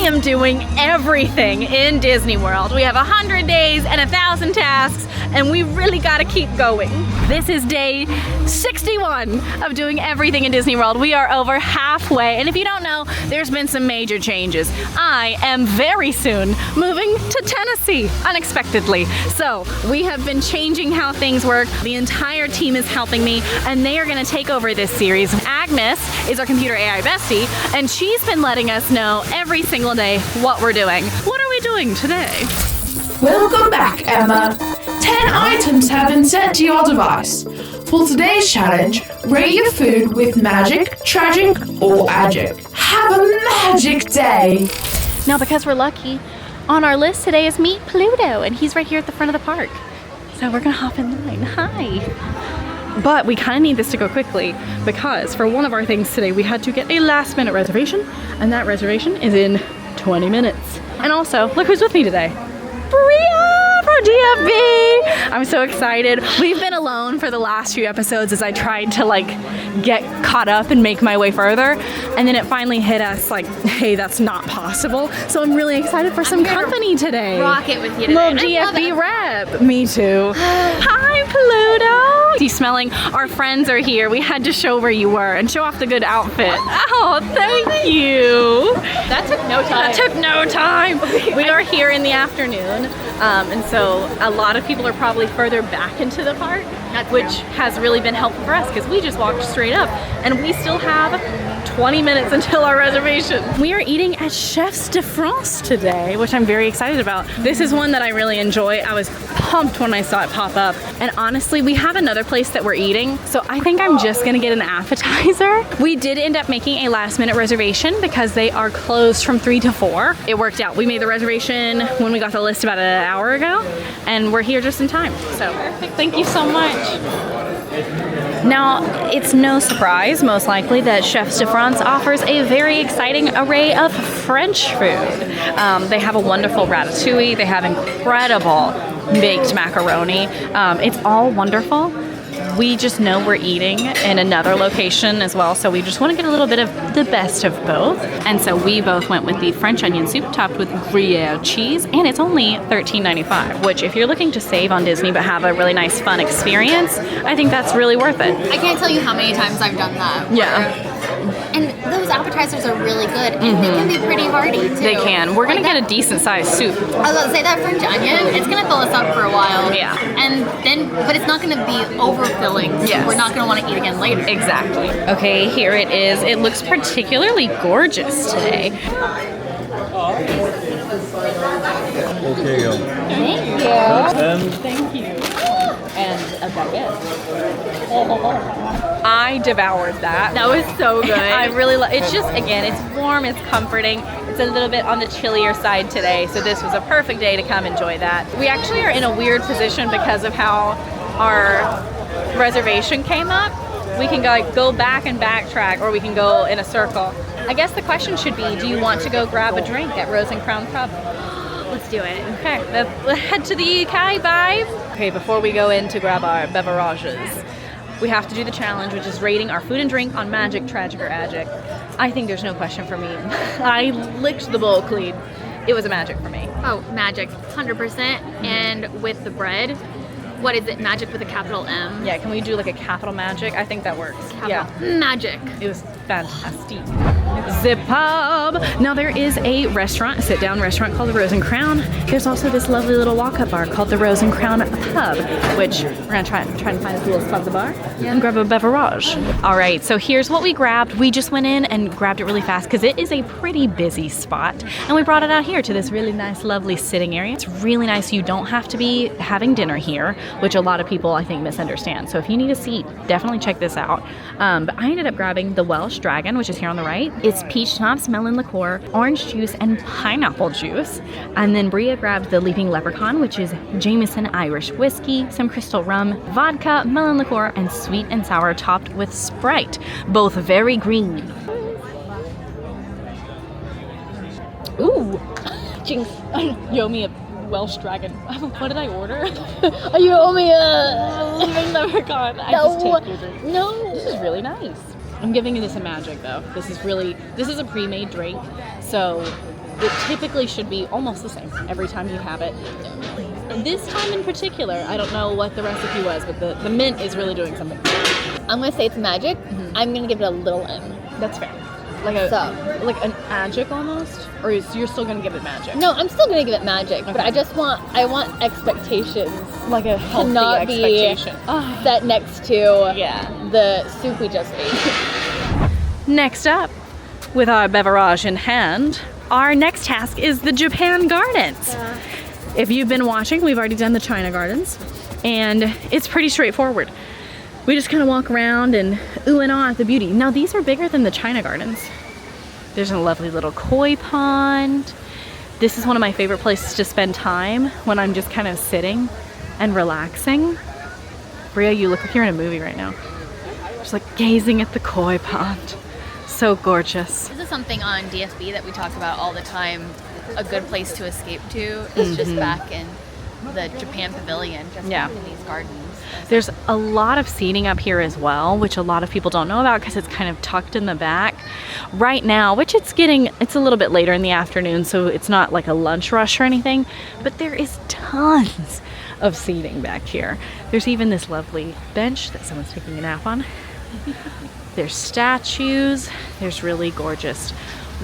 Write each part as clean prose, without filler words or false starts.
am doing everything in Disney World. We have 100 days and 1,000 tasks, and we really gotta keep going. This is day 61 of doing everything in Disney World. We are over halfway, and if you don't know, there's been some major changes. I am very soon moving to Tennessee, unexpectedly. So we have been changing how things work. The entire team is helping me, and they are gonna take over this series. Agnes is our computer AI bestie, and she's been letting us know every single day what we're doing. What are we doing today? Welcome back, Emma. 10 items have been sent to your device. For today's challenge, rate your food with magic, tragic, or agic. Have a magic day! Now, because we're lucky, on our list today is Meet Pluto, and he's right here at the front of the park. So we're gonna hop in line. Hi! But we kind of need this to go quickly because for one of our things today, we had to get a last-minute reservation, and that reservation is in 20 minutes. And also, look who's with me today. Breea from DFB! I'm so excited. We've been alone for the last few episodes as I tried to like get caught up and make my way further, and then it finally hit us like, hey, that's not possible. So I'm really excited for some company today. Rock it with you today. Little DFB rep. Me too. Hi, Pluto. He's smelling. Our friends are here. We had to show where you were and show off the good outfit. Oh, thank you. That took no time. That took no time. We are here in the afternoon, and so a lot of people are probably further back into the park, which has really been helpful for us because we just walked straight up, and we still have 20 minutes until our reservation. We are eating at Chefs de France today, which I'm very excited about. This is one that I really enjoy. I was pumped when I saw it pop up, and honestly, we have another place that we're eating, so I think I'm just gonna get an appetizer. We did end up making a last-minute reservation because they are closed from 3 to 4. It worked out. We made the reservation when we got the list about an hour ago, and we're here just in time. So perfect. Thank you so much. Now, it's no surprise, most likely, that Chefs de France offers a very exciting array of French food. They have a wonderful ratatouille. They have incredible baked macaroni. It's all wonderful. We just know we're eating in another location as well, so we just want to get a little bit of the best of both. And so we both went with the French onion soup topped with Gruyere cheese, and it's only $13.95, which if you're looking to save on Disney but have a really nice fun experience, I think that's really worth it. I can't tell you how many times I've done that. Yeah. And those appetizers are really good, and they can be pretty hearty too. They can. We're gonna get a decent sized soup. I was about to say that French onion, it's gonna fill us up for a while. Yeah. And then, but it's not gonna be overfilling. So Yes. we're not gonna want to eat again later. Exactly. Okay, here it is. It looks particularly gorgeous today. Okay, Thank you. and Thank you. And a baguette. I devoured that. That was so good. I really love. It's just, again, it's warm, it's comforting. It's a little bit on the chillier side today, so this was a perfect day to come enjoy that. We actually are in a weird position because of how our reservation came up. We can go back and backtrack, or we can go in a circle. I guess the question should be, do you want to go grab a drink at Rosen Crown Pub? Let's do it. Okay, let's head to the Kai vibe. Okay, before we go in to grab our beverages, we have to do the challenge, which is rating our food and drink on magic, tragic, or agic. I think there's no question for me. I licked the bowl clean. It was a magic for me. Oh, magic, 100%. And with the bread, what is it? Magic with a capital M? Yeah, can we do like a capital magic? I think that works. Capital Magic. It was fantastic. Zip Pub. Now there is a restaurant, a sit-down restaurant called the Rosen Crown. There's also this lovely little walk-up bar called the Rosen Crown Pub, which we're gonna try to find a little spot at the bar and grab a beverage. All right, so here's what we grabbed. We just went in and grabbed it really fast because it is a pretty busy spot, and we brought it out here to this really nice, lovely sitting area. It's really nice. You don't have to be having dinner here, which a lot of people I think misunderstand. So if you need a seat, definitely check this out. But I ended up grabbing the Welsh Dragon, which is here on the right. It's peach schnapps, melon liqueur, orange juice, and pineapple juice. And then Breea grabbed the Leaping Leprechaun, which is Jameson Irish whiskey, some crystal rum, vodka, melon liqueur, and sweet and sour topped with Sprite. Both very green. Ooh, jinx. You owe me a Welsh Dragon. What did I order? You owe me a Leaping Leprechaun. I just take your drink. No. This is really nice. I'm giving you this a magic though. This is a pre-made drink, so it typically should be almost the same every time you have it. And this time in particular, I don't know what the recipe was, but the mint is really doing something. I'm gonna say it's magic. I'm gonna give it a little M. That's fair. Like an magic almost? Or you're still gonna give it magic? No, I'm still gonna give it magic, but I want expectations. Like a healthy not expectation. Be set next to the soup we just ate. Next up, with our beverage in hand, our next task is the Japan Gardens. If you've been watching, we've already done the China Gardens, and it's pretty straightforward. We just kind of walk around and ooh and ah at the beauty. Now these are bigger than the China Gardens. There's a lovely little koi pond. This is one of my favorite places to spend time when I'm just kind of sitting and relaxing. Breea, you look like you're in a movie right now. Just like gazing at the koi pond. So gorgeous. This is something on DSB that we talk about all the time. A good place to escape to is just back in the Japan Pavilion, just in these gardens. There's a lot of seating up here as well, which a lot of people don't know about because it's kind of tucked in the back. Right now, which it's a little bit later in the afternoon, so it's not like a lunch rush or anything, but there is tons of seating back here. There's even this lovely bench that someone's taking a nap on. There's statues, there's really gorgeous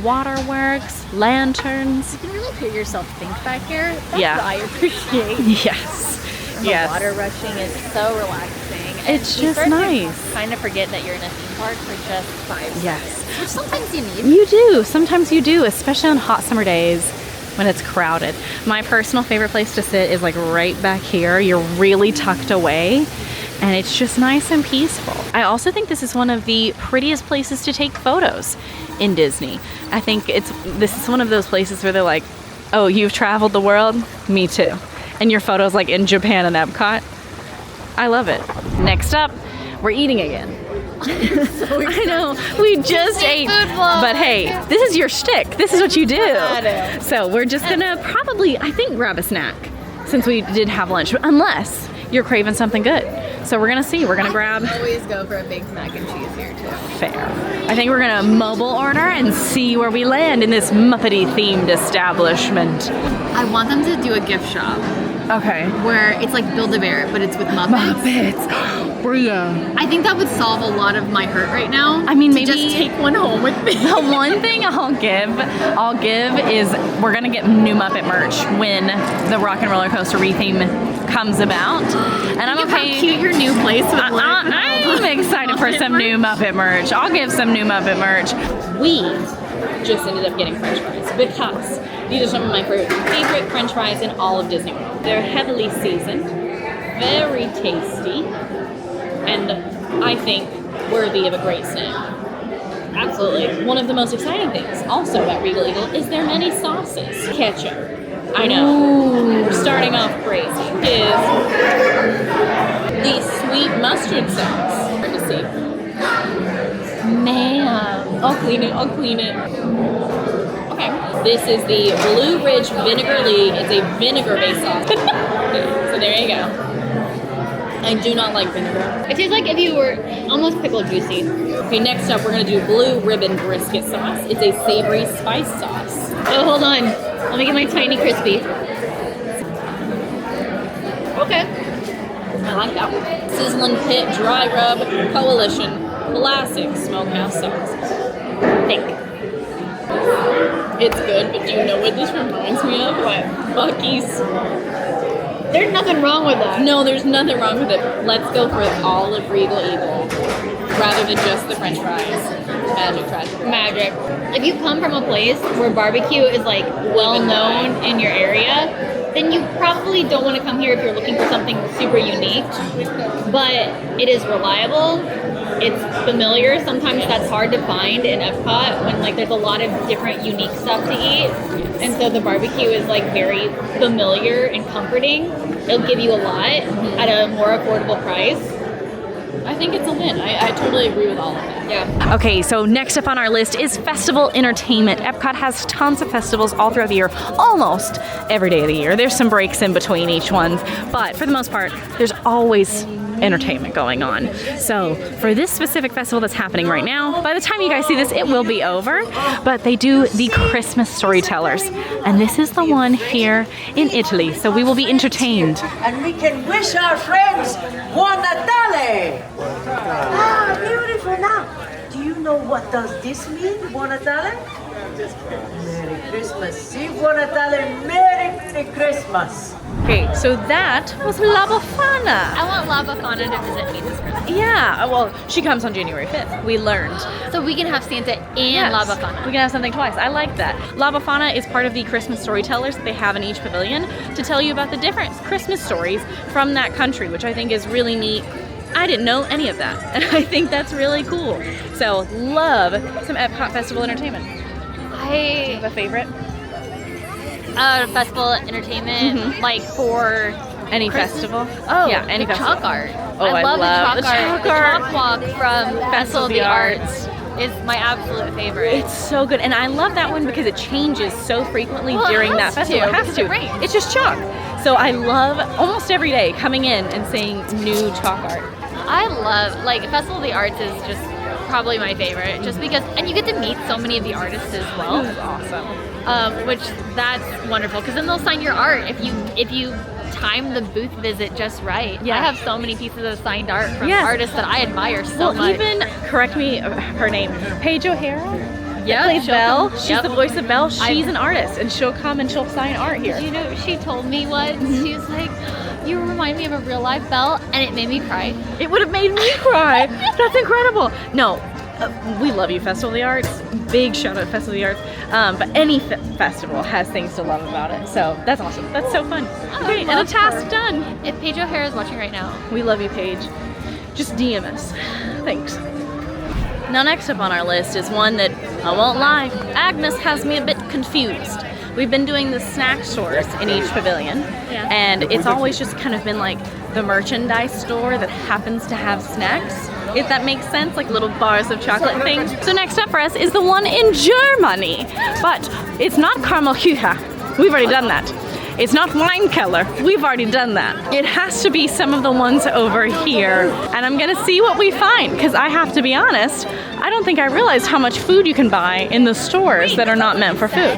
waterworks, lanterns. You can really hear yourself think back here. That's Yeah. what I appreciate. Yes. The water rushing is so relaxing. And It's you just start to nice. kind of forget that you're in a theme park for just 5 seconds. Yes. Which sometimes you need. You do. Sometimes you do, especially on hot summer days when it's crowded. My personal favorite place to sit is like right back here. You're really tucked away and it's just nice and peaceful. I also think this is one of the prettiest places to take photos in Disney. I think this is one of those places where they're like, oh, you've traveled the world? Me too. And your photo's like in Japan and Epcot. I love it. Next up, we're eating again. I know, we just ate, but hey, this is your shtick. This is what you do. So we're just gonna probably, I think, grab a snack since we did have lunch, unless you're craving something good. So we're gonna see, we're gonna grab. I always go for a big mac and cheese here too. Fair. I think we're gonna mobile order and see where we land in this Muppety themed establishment. I want them to do a gift shop Okay. where it's like Build-A-Bear, but it's with Muppets. Muppets. Breea. I think that would solve a lot of my hurt right now. I mean, to maybe just take one home with me. The one thing I'll give is we're gonna get new Muppet merch when the Rock and Roller Coaster retheme comes about, and I'm okay. How cute your new place would look. I'm excited for some new Muppet merch. I'll give some new Muppet merch. We just ended up getting French fries because these are some of my favorite French fries in all of Disney World. They're heavily seasoned, very tasty, and I think worthy of a great snack. Absolutely. One of the most exciting things also about Regal Eagle is their many sauces. Ketchup. I know. We're starting off crazy. Is the sweet mustard sauce. Hard to see. Man. I'll clean it. Okay. This is the Blue Ridge Vinegar Lee. It's a vinegar-based sauce. So there you go. I do not like vinegar. It tastes like if you were almost pickle juicy. Okay, next up we're gonna do Blue Ribbon Brisket Sauce. It's a savory spice sauce. Oh, hold on. Let me get my tiny crispy. Okay. I like that one. Sizzling Pit Dry Rub Coalition Classic Smokehouse Sauce. Think. It's good, but do you know what this reminds me of? What? Buc-ee's. There's nothing wrong with that. No, there's nothing wrong with it. Let's go for all of Regal Eagle rather than just the French fries. Magic. If you come from a place where barbecue is like well known in your area, then you probably don't want to come here if you're looking for something super unique. But it is reliable. It's familiar. Sometimes that's hard to find in Epcot when like there's a lot of different unique stuff to eat. And so the barbecue is like very familiar and comforting. It'll give you a lot at a more affordable price. I think it's a win. I totally agree with all of that. Yeah. Okay, so next up on our list is festival entertainment. Epcot has tons of festivals all throughout the year, almost every day of the year. There's some breaks in between each one, but for the most part, there's always entertainment going on. So for this specific festival that's happening right now, by the time you guys see this, it will be over, but they do the Christmas storytellers. And this is the one here in Italy. So we will be entertained. And we can wish our friends Buon Natale! Ah, beautiful now. Do you know what does this mean, Buon Natale? Merry Christmas. See, Buon Natale, Merry Christmas. Okay, so that was La Befana. I want La Befana to visit me this Christmas. Yeah, well, she comes on January 5th. We learned. So we can have Santa and La Befana. We can have something twice. I like that. La Befana is part of the Christmas storytellers that they have in each pavilion to tell you about the different Christmas stories from that country, which I think is really neat. I didn't know any of that, and I think that's really cool. So, love some EPCOT Festival entertainment. Do you have a favorite? Festival entertainment, like for Any festival? Oh, yeah, any the festival. chalk art. Oh, I love the chalk art. The art. chalk walk from Festival of the Arts is my absolute favorite. It's so good, and I love that one because it changes so frequently during that festival. It has to. It's just chalk. So I love almost every day coming in and seeing new chalk art. I love, like, Festival of the Arts is just probably my favorite, just because, and you get to meet so many of the artists as well. That's awesome. Which that's wonderful, because then they'll sign your art if you time the booth visit just right. Yeah. I have so many pieces of signed art from Yes. artists that I admire so much. Even, correct me, her name, Paige O'Hara? Yeah, Plays she'll Belle. come. She's Yep. the voice of Belle. She's an artist, and she'll come and she'll sign art here. You know, she told me once, she was like, you remind me of a real life Belle, and it made me cry. It would have made me cry. That's incredible. No, we love you, Festival of the Arts. Big shout out to Festival of the Arts. But any festival has things to love about it. So that's awesome. That's so fun. Okay, and a task done. If Paige O'Hara is watching right now, We love you, Paige. Just DM us. Thanks. Now next up on our list is one that, I won't lie, Agnes has me a bit confused. We've been doing the snack stores in each pavilion, and it's always just kind of been like the merchandise store that happens to have snacks, if that makes sense, like little bars of chocolate things. So next up for us is the one in Germany, but it's not caramel Kuchen. We've already done that. It's not Weinkeller. We've already done that. It has to be some of the ones over here. And I'm gonna see what we find, because I have to be honest, I don't think I realized how much food you can buy in the stores that are not meant for food.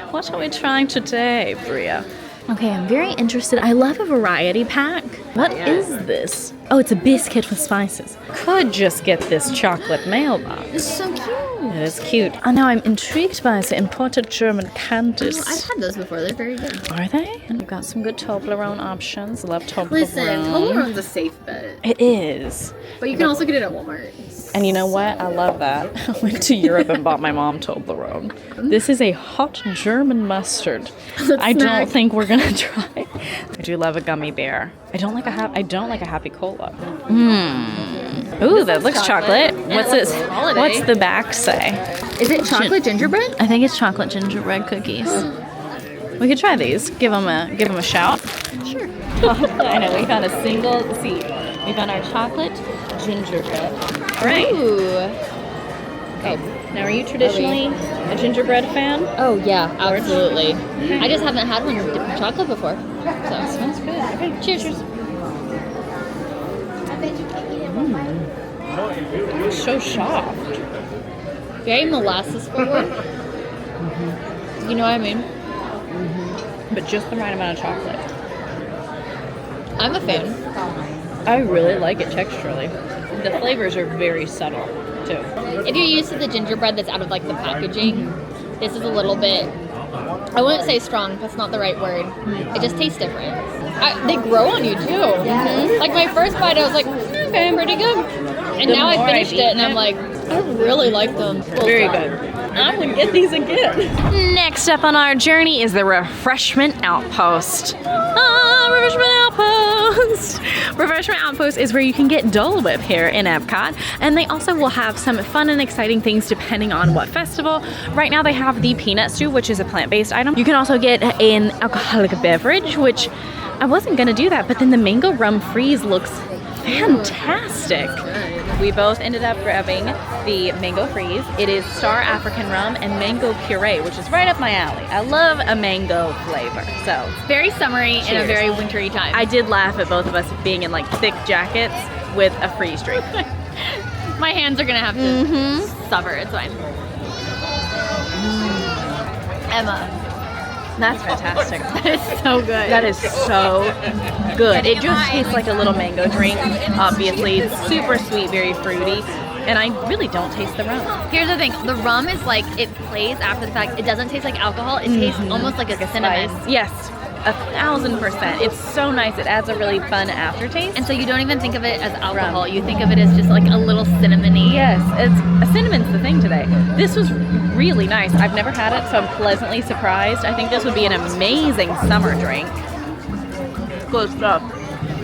What are we trying today, Breea? Okay, I'm very interested. I love a variety pack. What is this? Oh, it's a biscuit with spices. Could just get this chocolate mailbox. this is so cute. It is cute. Oh, now I'm intrigued by the imported German candies. I've had those before. They're very good. Are they? And we've got some good Toblerone options. Love Toblerone. Listen, Toblerone's a safe bet, It is. but you can also get it at Walmart. And you know what? I love that. I went to Europe and bought my mom Toblerone. This is a hot German mustard. I don't think we're gonna try. I do love a gummy bear. I don't like a happy cola. Ooh, that looks chocolate. What's this? holiday. What's the back say? Is it chocolate gingerbread? I think it's chocolate gingerbread cookies. We could try these. Give them a shout. Sure. I know, we found a single seat. We found our chocolate gingerbread. All right. Ooh. Okay. Now, are you traditionally a gingerbread fan? Oh yeah, absolutely. I just haven't had one dipped in chocolate before. So Smells good. Okay. cheers. It's so soft. Very molasses forward. You know what I mean? But just the right amount of chocolate. I'm a fan. I really like it texturally. The flavors are very subtle, too. If you're used to the gingerbread that's out of like the packaging, this is a little bit, I wouldn't say strong, that's not the right word. It just tastes different. They grow on you too. Like my first bite, I was like, okay, pretty good. And now I more finished I've it and eaten I'm like, I really like them. Very good. I would get these again. Next up on our journey is the Refreshment Outpost. Refreshment Outpost! Refreshment Outpost is where you can get Dole Whip here in Epcot, and they also will have some fun and exciting things depending on what festival. Right now they have the Peanut Stew, which is a plant-based item. You can also get an alcoholic beverage, which I wasn't gonna do that, but then the Mango Rum Freeze looks fantastic. We both ended up grabbing the mango freeze. It is Star African rum and mango puree, which is right up my alley. I love a mango flavor. So Very summery and a Cheers. very wintry time. I did laugh at both of us being in like thick jackets with a freeze drink. My hands are gonna have to suffer. It's fine. Emma, That's fantastic. that is so good. That is so good. It just tastes like a little mango drink. Obviously, it's super sweet, very fruity, and I really don't taste the rum. Here's the thing: the rum is like it plays after the fact. It doesn't taste like alcohol. It tastes almost like a cinnamon. Spice. Yes, 1,000%. It's so nice. It adds a really fun aftertaste. And so you don't even think of it as alcohol. You think of it as just like a little cinnamony. Yes, cinnamon's the thing today. This was really nice. I've never had it, so I'm pleasantly surprised. I think this would be an amazing summer drink. Good stuff.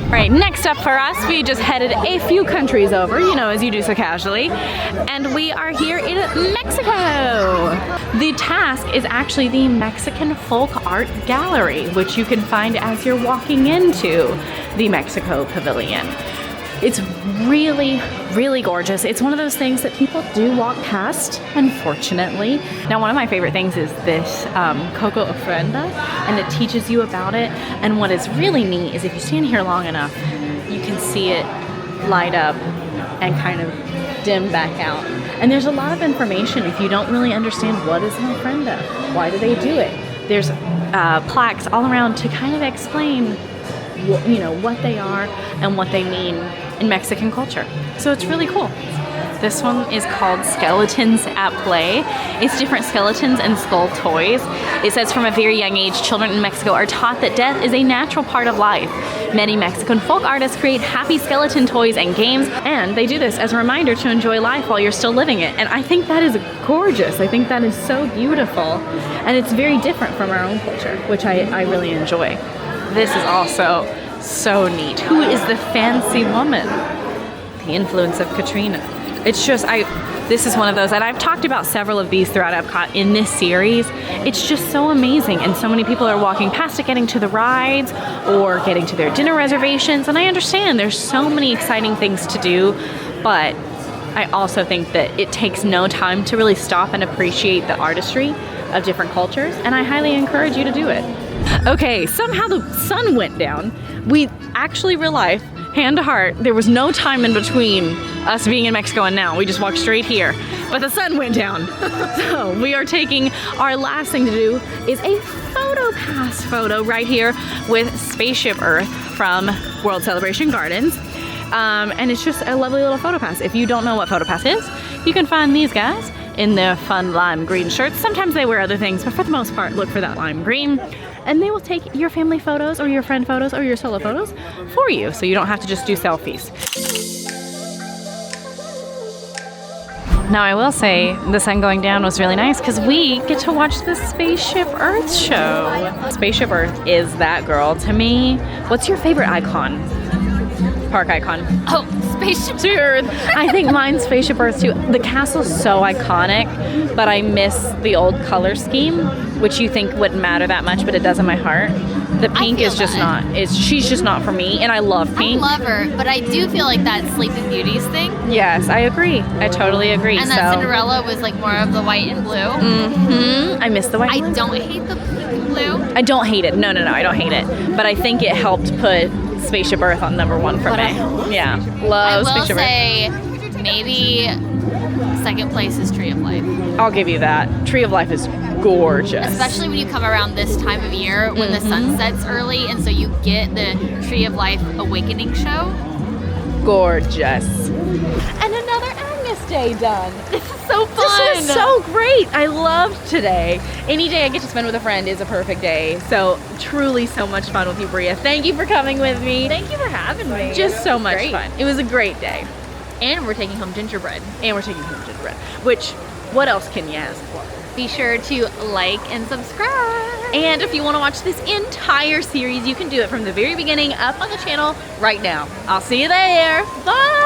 All right, next up for us, we just headed a few countries over, you know, as you do so casually, and we are here in Mexico. The task is actually the Mexican Folk Art Gallery, which you can find as you're walking into the Mexico Pavilion. It's really, really gorgeous. It's one of those things that people do walk past, unfortunately. Now, one of my favorite things is this Coco Ofrenda, and it teaches you about it. And what is really neat is if you stand here long enough, you can see it light up and kind of dim back out. And there's a lot of information if you don't really understand what is an ofrenda. Why do they do it? There's plaques all around to kind of explain what they are and what they mean in Mexican culture. So it's really cool. This one is called Skeletons at Play. It's different skeletons and skull toys. It says from a very young age, children in Mexico are taught that death is a natural part of life. Many Mexican folk artists create happy skeleton toys and games, and they do this as a reminder to enjoy life while you're still living it. And I think that is gorgeous. I think that is so beautiful. And it's very different from our own culture, which I really enjoy. This is also so neat. Who is the fancy woman? The influence of Katrina. It's just, this is one of those, and I've talked about several of these throughout EPCOT in this series. It's just so amazing, and so many people are walking past it, getting to the rides, or getting to their dinner reservations, and I understand there's so many exciting things to do, but I also think that it takes no time to really stop and appreciate the artistry of different cultures, and I highly encourage you to do it. Okay, somehow the sun went down. We actually, real life, hand to heart, there was no time in between us being in Mexico and now. We just walked straight here, but the sun went down. So we are taking, our last thing to do is a photo pass photo right here with Spaceship Earth from World Celebration Gardens. And it's just a lovely little photo pass. If you don't know what photo pass is, you can find these guys in their fun lime green shirts. Sometimes they wear other things, but for the most part, look for that lime green. And they will take your family photos or your friend photos or your solo photos for you, so you don't have to just do selfies. Now, I will say the sun going down was really nice because we get to watch the Spaceship Earth show. Spaceship Earth is that girl to me. What's your favorite icon? Park icon. Oh, Spaceship Earth. I think mine's Spaceship Earth too. The castle's so iconic, but I miss the old color scheme, which you think wouldn't matter that much, but it does in my heart. The pink is just not. She's just not for me, and I love pink. I love her, but I do feel like that Sleeping Beauties thing. Yes, I agree. I totally agree. And that Cinderella was like more of the white and blue. I miss the white. I don't hate the pink and blue. I don't hate it. No, I don't hate it. But I think it helped put Spaceship Earth on #1 for me. Yeah, love Spaceship Earth. I will say maybe second place is Tree of Life. I'll give you that. Tree of Life is gorgeous. Especially when you come around this time of year when the sun sets early, and so you get the Tree of Life Awakening show. Gorgeous. And another Agnes Day done. This is so fun. This was so great. I loved today. Any day I get to spend with a friend is a perfect day. So truly so much fun with you, Breea. Thank you for coming with me. Thank you for having me. Just so much fun. It was a great day. And we're taking home gingerbread. Which, what else can you ask for? Be sure to like and subscribe. And if you want to watch this entire series, you can do it from the very beginning up on the channel right now. I'll see you there. Bye.